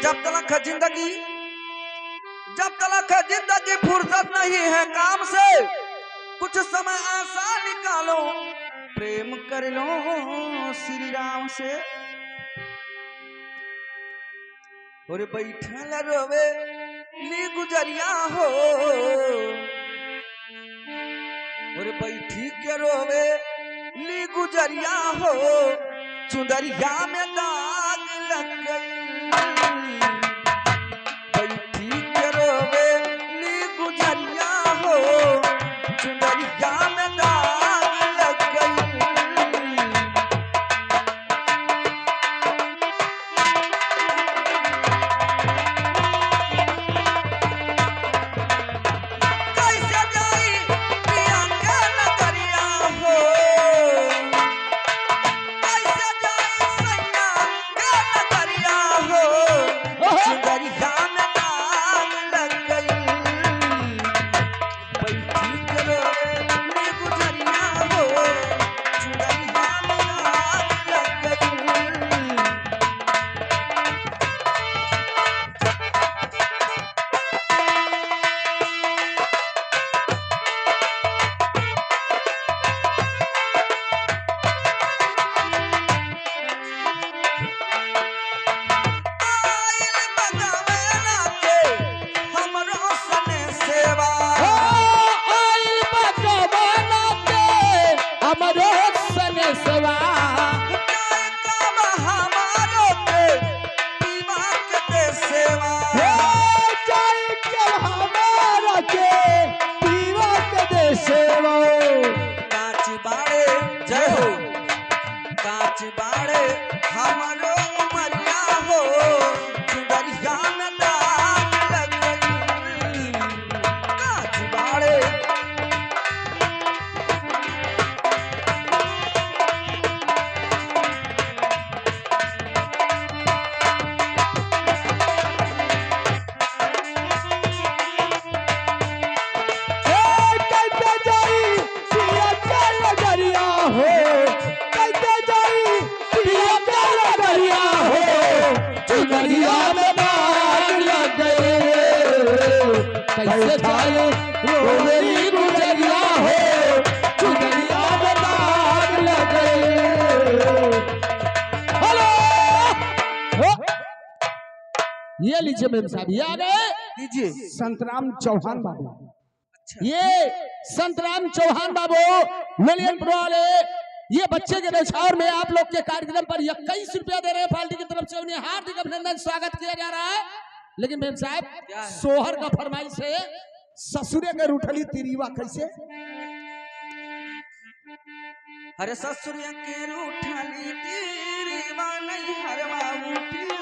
जब तलक है जिंदगी, जब तलक है जिंदगी फुर्सत नहीं है काम से, कुछ समय ऐसा निकालो प्रेम कर लो श्री राम से। और बैठल रोवे ली गुजरिया हो, और बैठी के रोवे ली गुजरिया हो, चुंदरिया में दाग लग गई। बैठी के रोवे ली गुजरिया हो, चुंदरिया में दाग लग गई। कैसे जाई पिया के नगरिया हो, कैसे जाई सैया के नगरिया हो, चुंदरिया में दाग लग गई। बैठी के रोवे गुजरिया हो, चुंदरिया में दाग लग गई। आइल बगावेला के हमरो सने सेवा, आइल बगवाना के हमरो सने सेवा। जाए काम हमारो के पीवा के दे सेवा। जाई के हमारा के पीवा के दे सेवा। कांच बाड़े जय हो, कांच बाड़े हमारो उमरिया हो, चुंदरिया में दाग लग गई। कांच बाड़े कैसे जाई पिया के नगरिया हो, कैसे जाई पिया के नगरिया हो, चुनरिया में दाग लग गए। कैसे जाई रोवेली गुजरिया हो, चुनरिया में दाग लग गए। हेलो ये लीजिए मेम साहब, ये आ गए दीजिए। संतराम चौहान बाबू। अच्छा ये संतराम चौहान बाबू लोलियनपुर वाले, ये बच्चे के न्यौछावर में आप लोग के कार्यक्रम पर 21 रुपया दे रहे हैं पार्टी की तरफ से, उन्हें हार्दिक अभिनंदन स्वागत किया जा रहा है। लेकिन मेम साहब क्या है? सोहर का फरमाइश है, ससुरे के रूठली तिरीवा कैसे? अरे ससुर के रूठली तेरी नहीं हरवा उठी